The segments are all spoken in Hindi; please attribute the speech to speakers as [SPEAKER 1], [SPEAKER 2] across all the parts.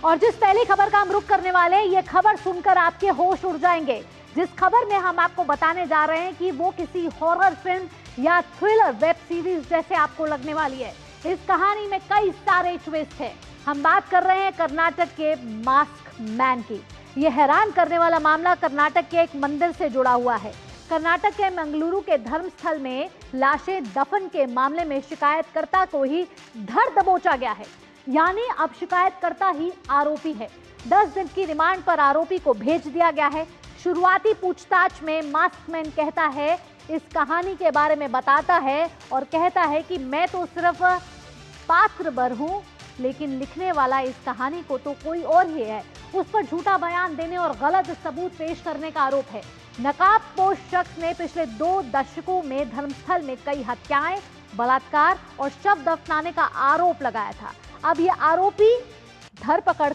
[SPEAKER 1] और जिस पहली खबर का हम रुख करने वाले हैं, ये खबर सुनकर आपके होश उड़ जाएंगे। जिस खबर में हम आपको बताने जा रहे हैं कि वो किसी हॉरर फिल्म या थ्रिलर वेब सीरीज जैसे आपको लगने वाली है। इस कहानी में कई सारे ट्विस्ट हैं। हम बात कर रहे हैं कर्नाटक के मास्क मैन की। ये हैरान करने वाला मामला कर्नाटक के एक मंदिर से जुड़ा हुआ है। कर्नाटक के मंगलुरु के धर्मस्थल में लाशें दफन के मामले में शिकायतकर्ता को ही धर दबोचा गया है, यानी अब शिकायतकर्ता ही आरोपी है। 10 दिन की रिमांड पर आरोपी को भेज दिया गया है। शुरुआती पूछताछ में मास्कमैन कहता है, इस कहानी के बारे में बताता है और कहता है कि मैं तो सिर्फ पात्र भर हूं, लेकिन लिखने वाला इस कहानी को तो कोई और ही है। उस पर झूठा बयान देने और गलत सबूत पेश करने का आरोप है। नकाबपोश शख्स ने पिछले 2 दशकों में धर्मस्थल में कई हत्याएं, बलात्कार और शव दफनाने का आरोप लगाया था। अब ये आरोपी धरपकड़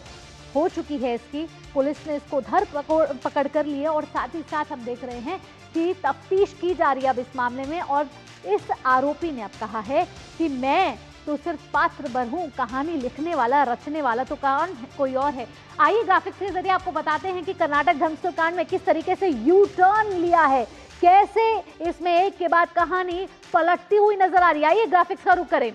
[SPEAKER 1] हो चुकी है इसकी। पुलिस ने इसको धरपकड़ कर ली है और साथ ही साथ हम देख रहे हैं कि तफ्तीश की जा रही है अब इस मामले में। और इस आरोपी ने अब कहा है कि मैं तो सिर्फ पात्र भर हूं, कहानी लिखने वाला, रचने वाला तो कोई और है। आइए ग्राफिक्स के जरिए आपको बताते हैं कि कर्नाटक धर्मस्थल कांड में किस तरीके से यू टर्न लिया है, कैसे इसमें एक के बाद कहानी पलटती हुई नजर आ रही है। आइए ग्राफिक्स का रुख करें।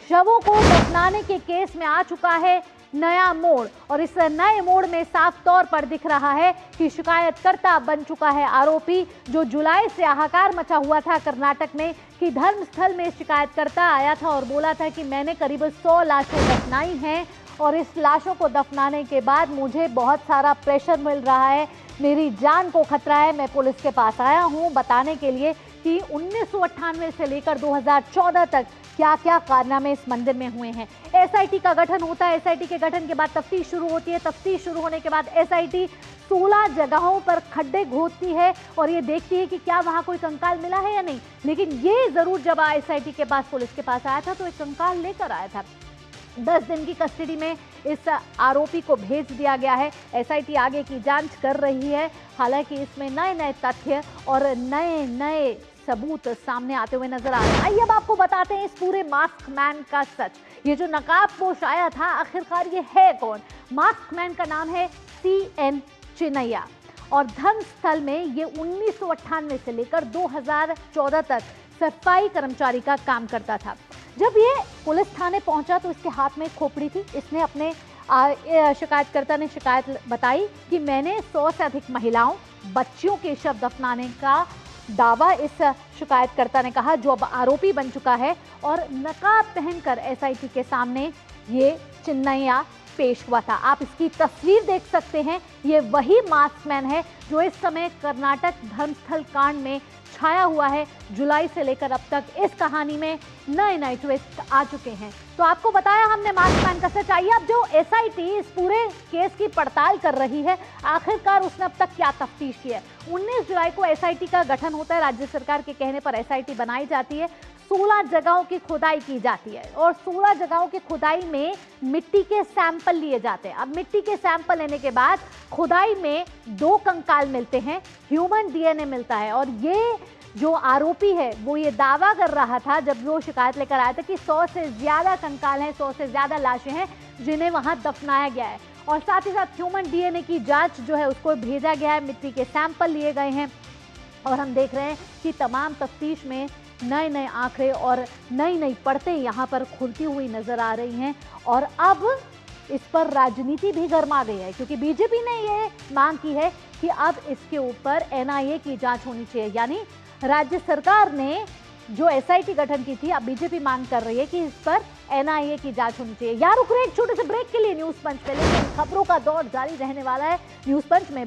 [SPEAKER 1] शवों को दफनाने के केस में आ चुका है नया मोड़, और इस नए मोड़ में साफ तौर पर दिख रहा है कि शिकायतकर्ता बन चुका है आरोपी। जो जुलाई से हाहाकार मचा हुआ था कर्नाटक में कि धर्मस्थल में शिकायतकर्ता आया था और बोला था कि मैंने करीब 100 लाशें दफनाई हैं और इस लाशों को दफनाने के बाद मुझे बहुत सारा प्रेशर मिल रहा है, मेरी जान को खतरा है। मैं पुलिस के पास आया हूं बताने के लिए कि 1998 से लेकर 2014 तक क्या क्या कारनामे इस मंदिर में हुए हैं। एसआईटी का गठन होता है। एसआईटी के गठन के बाद तफ्तीश शुरू होती है। तफ्तीश शुरू होने के बाद एसआईटी 16 जगहों पर खड्डे खोदती है और ये देखती है कि क्या वहां कोई कंकाल मिला है या नहीं। लेकिन ये जरूर जब एसआईटी के पास पुलिस के पास आया था तो एक कंकाल लेकर आया था। 10 दिन की कस्टडी में इस आरोपी को भेज दिया गया है। एसआईटी आगे की जांच कर रही है। हालांकि इसमें नए नए तथ्य और नए नए सबूत सामने आते हुए नजर आ रहे हैं। आइए अब आपको बताते हैं इस पूरे मास्क मैन का सच। ये जो नकाबपोश आया था, आखिरकार ये है कौन? मास्क मैन का नाम है CN चिन्नैया और धर्मस्थल में ये 1998 से लेकर 2014 तक सफाई कर्मचारी का काम करता था। जब ये पुलिस थाने पहुंचा तो इसके हाथ में एक खोपड़ी थी। इसने अपने शिकायतकर्ता ने शिकायत बताई कि मैंने 100 से अधिक महिलाओं, बच्चियों के शव दफनाने का दावा इस शिकायतकर्ता ने कहा, जो अब आरोपी बन चुका है। और नकाब पहनकर एसआईटी के सामने ये चिन्नैया पेश हुआ था। आप इसकी तस्वीर देख सकते हैं। ये वही मास्कमैन है जो इस समय कर्नाटक धर्मस्थल कांड में छाया हुआ है। जुलाई से लेकर अब तक इस कहानी में नए नए ट्विस्ट आ चुके हैं। तो आपको बताया हमने मास्कमैन का सच। आइए अब जो एसआईटी इस पूरे केस की पड़ताल कर रही है, आखिरकार उसने अब तक क्या तफ्तीश की है। 19 जुलाई को एसआईटी का गठन होता है। राज्य सरकार के कहने पर एसआईटी बनाई जाती है। 16 जगहों की खुदाई की जाती है और 16 जगहों की खुदाई में मिट्टी के सैंपल लिए जाते हैं। अब मिट्टी के सैंपल लेने के बाद खुदाई में 2 कंकाल मिलते हैं, ह्यूमन डीएनए मिलता है। और ये जो आरोपी है वो ये दावा कर रहा था जब वो शिकायत लेकर आया था कि 100 से ज़्यादा कंकाल हैं, 100 से ज़्यादा लाशें हैं जिन्हें वहाँ दफनाया गया है। और साथ ही साथ ह्यूमन डीएनए की जाँच जो है उसको भेजा गया है, मिट्टी के सैंपल लिए गए हैं। और हम देख रहे हैं कि तमाम तफ्तीश में नए नए आंकड़े और नई नई परतें यहाँ पर खुलती हुई नजर आ रही हैं। और अब इस पर राजनीति भी गर्मा गई है, क्योंकि बीजेपी ने ये मांग की है कि अब इसके ऊपर एनआईए की जांच होनी चाहिए। यानी राज्य सरकार ने जो एसआईटी गठन की थी, अब बीजेपी मांग कर रही है कि इस पर एनआईए की जांच होनी चाहिए। यार रुक रहे एक छोटे से ब्रेक के लिए न्यूज पंच पे, लेकिन खबरों का दौर जारी रहने वाला है। न्यूज पंच में